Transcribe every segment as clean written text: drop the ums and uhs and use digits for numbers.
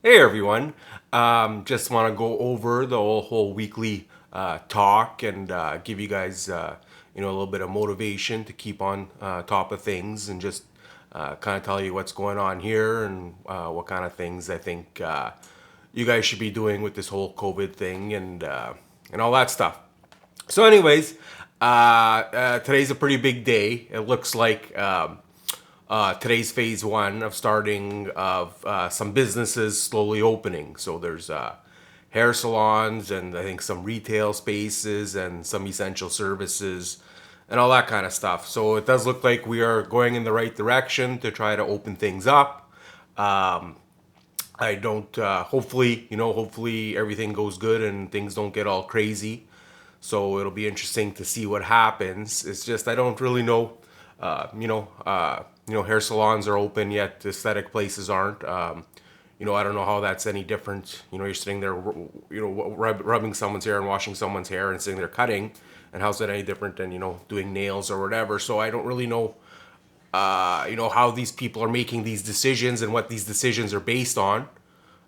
Hey everyone. Just want to go over the whole weekly talk and give you guys a little bit of motivation to keep on top of things and just kind of tell you what's going on here and what kind of things I think you guys should be doing with this whole COVID thing and all that stuff. So, anyways, today's a pretty big day. It looks like today's phase one of starting of some businesses slowly opening. So there's hair salons and I think some retail spaces and some essential services and all that kind of stuff. So it does look like we are going in the right direction to try to open things up. I don't. Hopefully everything goes good and things don't get all crazy. So it'll be interesting to see what happens. It's just I don't really know. Hair salons are open yet aesthetic places aren't. I don't know how that's any different. You're sitting there, rubbing someone's hair and washing someone's hair and sitting there cutting, and how's that any different than doing nails or whatever? So I don't really know how these people are making these decisions and what these decisions are based on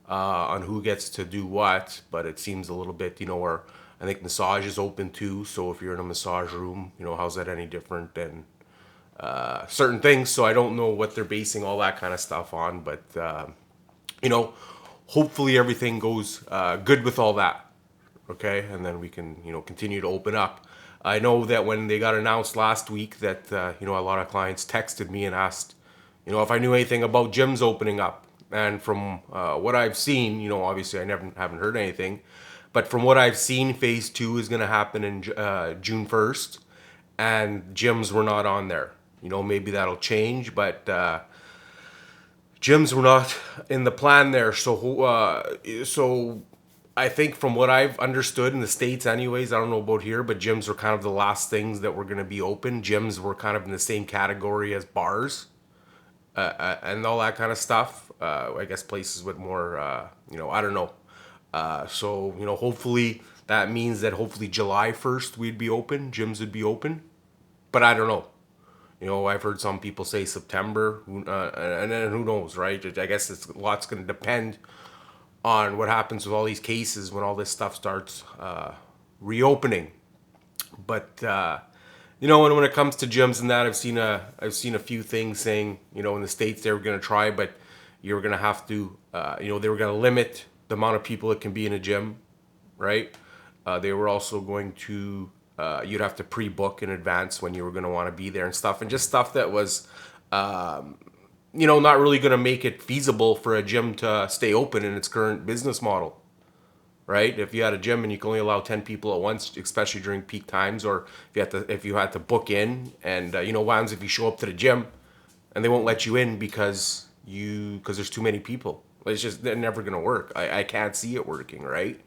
who gets to do what. But it seems a little bit, where I think massage is open too. So if you're in a massage room, how's that any different than certain things? So I don't know what they're basing all that kind of stuff on. But, hopefully everything goes good with all that. Okay. And then we can, continue to open up. I know that when they got announced last week that, a lot of clients texted me and asked, if I knew anything about gyms opening up. And from what I've seen, obviously I never haven't heard anything, but from what I've seen, phase two is going to happen in June 1st, and gyms were not on there. Maybe that'll change, but gyms were not in the plan there. So I think from what I've understood in the States anyways, I don't know about here, but gyms were kind of the last things that were going to be open. Gyms were kind of in the same category as bars and all that kind of stuff. I guess places with more, I don't know. Hopefully that means that hopefully July 1st we'd be open, gyms would be open, but I don't know. I've heard some people say September, and then who knows, right? I guess it's a lot's going to depend on what happens with all these cases when all this stuff starts reopening. But when it comes to gyms and that, I've seen a few things saying in the States they were going to try, but you were going to have to they were going to limit the amount of people that can be in a gym, right? They were also going to you'd have to pre-book in advance when you were going to want to be there and stuff, and just stuff that was not really going to make it feasible for a gym to stay open in its current business model, right? If you had a gym and you can only allow 10 people at once, especially during peak times, or if you had to book in, and what happens if you show up to the gym and they won't let you in because there's too many people? It's just they're never gonna work. I can't see it working, right?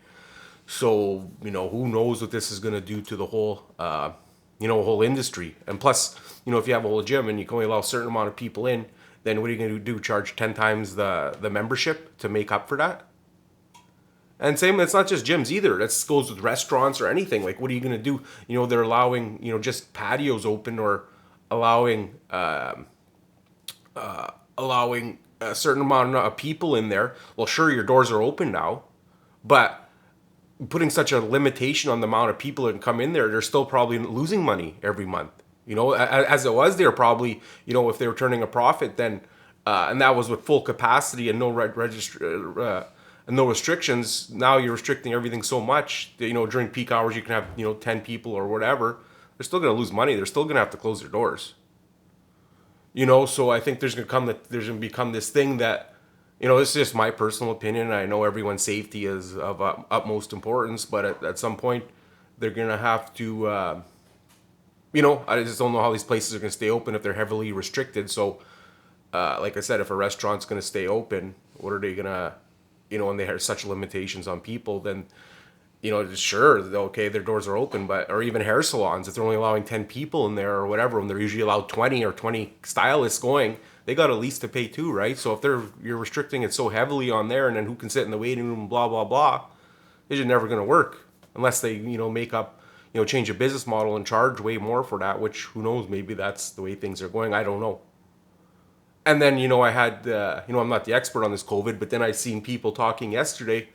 So who knows what this is gonna do to the whole industry. And plus, if you have a whole gym and you can only allow a certain amount of people in, then what are you gonna do? Charge 10 times the membership to make up for that? And same, it's not just gyms either. That goes with restaurants or anything. Like, what are you going to do? They're allowing, just patios open, or allowing allowing a certain amount of people in there. Well, sure, your doors are open now, but putting such a limitation on the amount of people that can come in there, they're still probably losing money every month. As it was, they're probably, if they were turning a profit, then and that was with full capacity and no register. And no restrictions. Now you're restricting everything so much that during peak hours you can have 10 people or whatever. They're still going to lose money. They're still going to have to close their doors. So I think there's going to become this thing that this is just my personal opinion. I know everyone's safety is of utmost importance, but at some point they're going to have to. I just don't know how these places are going to stay open if they're heavily restricted. So, like I said, if a restaurant's going to stay open, what are they going to? And they have such limitations on people, then, sure, okay, their doors are open, or even hair salons, if they're only allowing 10 people in there or whatever, and they're usually allowed 20 or 20 stylists going, they got a lease to pay too, right? So if you're restricting it so heavily on there, and then who can sit in the waiting room, blah, blah, blah, it's just never going to work unless they, make up, change a business model and charge way more for that, which who knows, maybe that's the way things are going. I don't know. And then, I had, I'm not the expert on this COVID, but then I seen people talking yesterday,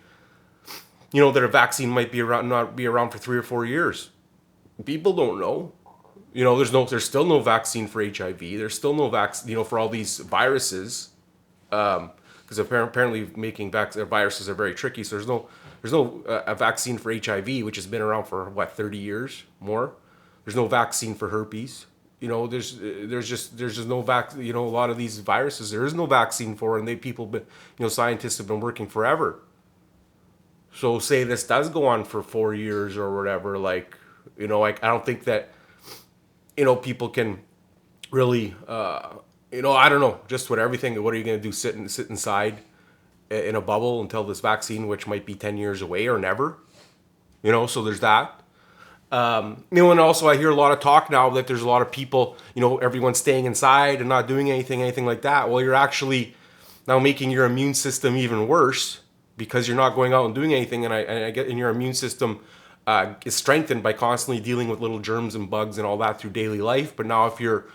that a vaccine might be around, not be around for 3 or 4 years. People don't know. There's still no vaccine for HIV. There's still no vaccine, for all these viruses. Because apparently making viruses are very tricky. So there's no a vaccine for HIV, which has been around for what, 30 years more. There's no vaccine for herpes. There's just no a lot of these viruses there is no vaccine for, and scientists have been working forever. So say this does go on for 4 years or whatever, I don't think that people can really I don't know, just what everything. What are you going to do? Sit inside in a bubble until this vaccine, which might be 10 years away or never. So there's that. And also I hear a lot of talk now that there's a lot of people, everyone's staying inside and not doing anything like that. Well, you're actually now making your immune system even worse because you're not going out and doing anything. And I get in your immune system is strengthened by constantly dealing with little germs and bugs and all that through daily life. But now if you're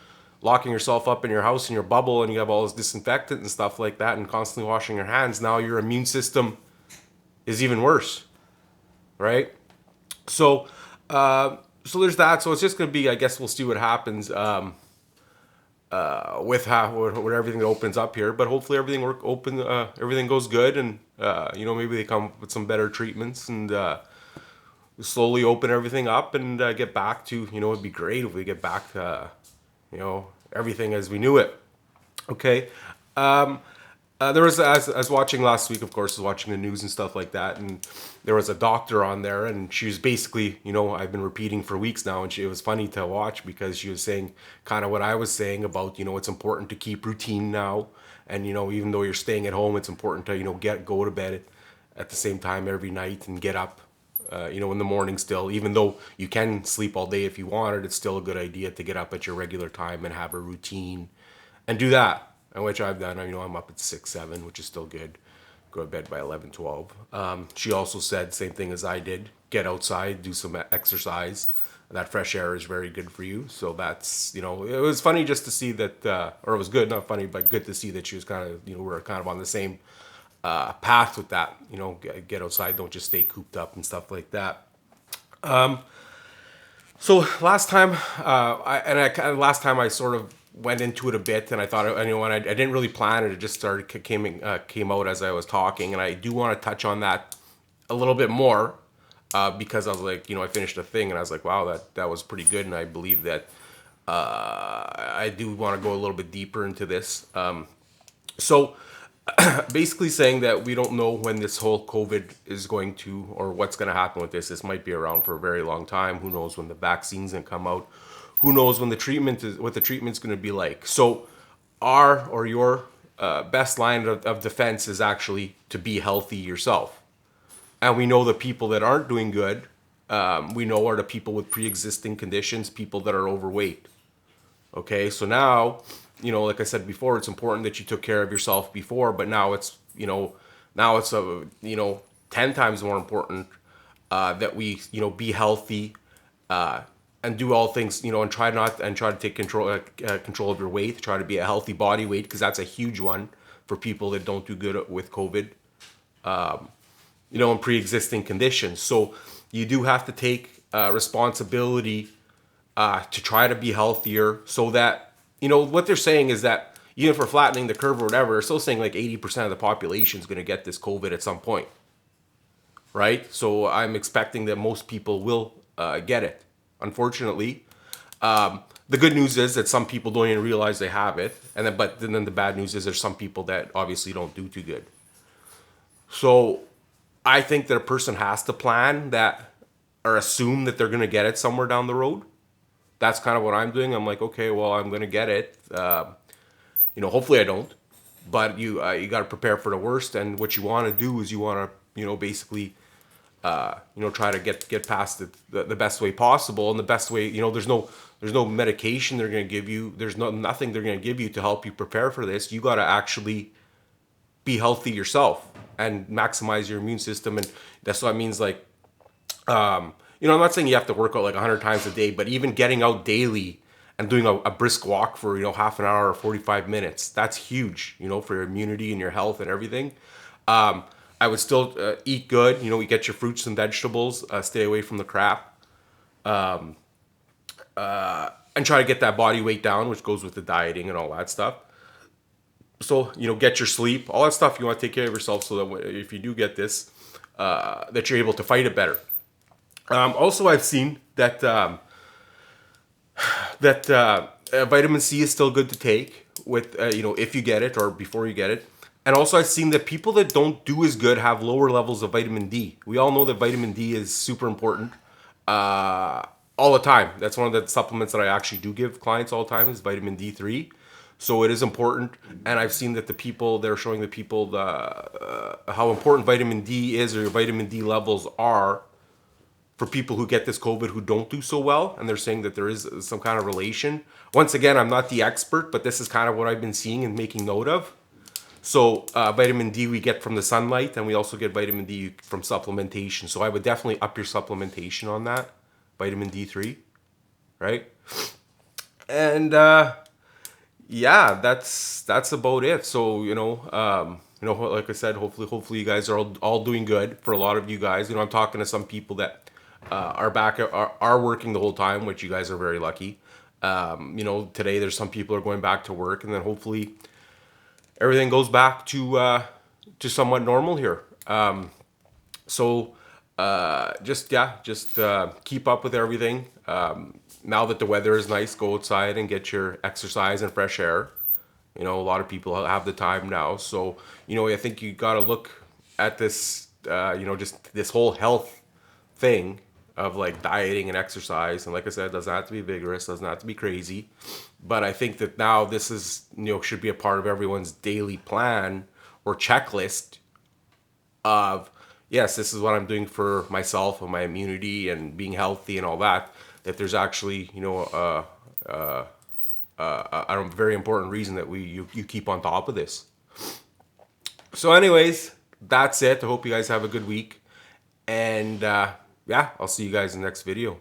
locking yourself up in your house in your bubble and you have all this disinfectant and stuff like that and constantly washing your hands, now your immune system is even worse, right? So, so there's that. So it's just going to be, I guess we'll see what happens with everything that opens up here. But hopefully everything goes good, and maybe they come up with some better treatments and slowly open everything up and get back to it'd be great if we get back to everything as we knew it. Okay. There was, as I was watching last week, of course, I was watching the news and stuff like that, and there was a doctor on there, and she was basically, I've been repeating for weeks now, and it was funny to watch because she was saying kind of what I was saying about, it's important to keep routine now, and even though you're staying at home, it's important to go to bed at the same time every night and get up, in the morning still, even though you can sleep all day if you wanted, it's still a good idea to get up at your regular time and have a routine and do that. And which I've done. I'm up at 6, 7, which is still good. Go to bed by 11, 12. She also said same thing as I did. Get outside, do some exercise. That fresh air is very good for you. So that's, it was funny just to see that, or it was good, not funny, but good to see that she was kind of, we're kind of on the same path with that. Get outside, don't just stay cooped up and stuff like that. So last time, last time I sort of went into it a bit, and I thought, when I didn't really plan it. It just came out as I was talking, and I do want to touch on that a little bit more because I was like, I finished a thing, and I was like, wow, that was pretty good, and I believe that I do want to go a little bit deeper into this. So basically saying that we don't know when this whole COVID is going to, or what's going to happen with this. This might be around for a very long time. Who knows when the vaccine's going to come out? Who knows when what the treatment's going to be like? So, your best line of defense is actually to be healthy yourself. And we know the people that aren't doing good, we know are the people with pre-existing conditions, people that are overweight. Okay, so now, like I said before, it's important that you took care of yourself before, but now it's, 10 times more important that we, be healthy, and do all things, and try to take control of your weight. Try to be a healthy body weight, because that's a huge one for people that don't do good with COVID, and pre-existing conditions. So you do have to take responsibility to try to be healthier, so that what they're saying is that even if we're flattening the curve or whatever, they're still saying like 80% of the population is going to get this COVID at some point, right? So I'm expecting that most people will get it. Unfortunately, the good news is that some people don't even realize they have it, but then the bad news is there's some people that obviously don't do too good. So I think that a person has to plan that, or assume that they're going to get it somewhere down the road. That's kind of what I'm doing. I'm like, okay, well, I'm going to get it. Hopefully I don't, but you got to prepare for the worst. And what you want to do is you want to, basically try to get past it the best way possible. And the best way, there's no medication they're going to give you. There's nothing they're going to give you to help you prepare for this. You got to actually be healthy yourself and maximize your immune system. And that's what it means. Like, I'm not saying you have to work out like 100 times a day, but even getting out daily and doing a brisk walk for, half an hour or 45 minutes. That's huge, for your immunity and your health and everything. I would still eat good. You get your fruits and vegetables. Stay away from the crap, and try to get that body weight down, which goes with the dieting and all that stuff. So, get your sleep, all that stuff. You want to take care of yourself so that if you do get this, that you're able to fight it better. Also, I've seen that vitamin C is still good to take with, if you get it or before you get it. And also, I've seen that people that don't do as good have lower levels of vitamin D. We all know that vitamin D is super important all the time. That's one of the supplements that I actually do give clients all the time is vitamin D3. So it is important. And I've seen that they're showing the people how important vitamin D is, or your vitamin D levels are, for people who get this COVID who don't do so well. And they're saying that there is some kind of relation. Once again, I'm not the expert, but this is kind of what I've been seeing and making note of. So vitamin D we get from the sunlight, and we also get vitamin D from supplementation. So I would definitely up your supplementation on that, vitamin D3, right? And yeah, that's about it. So like I said, hopefully you guys are all doing good. For a lot of you guys, I'm talking to some people that are working the whole time, which you guys are very lucky. Today there's some people are going back to work, and then hopefully everything goes back to somewhat normal here. So just keep up with everything. Now that the weather is nice, go outside and get your exercise and fresh air. A lot of people have the time now. So, I think you got to look at this, just this whole health thing of like dieting and exercise. And like I said, it doesn't have to be vigorous, doesn't have to be crazy. But I think that now this is, should be a part of everyone's daily plan or checklist of, yes, this is what I'm doing for myself and my immunity and being healthy and all that. That there's actually, a very important reason that you keep on top of this. So anyways, that's it. I hope you guys have a good week. And yeah, I'll see you guys in the next video.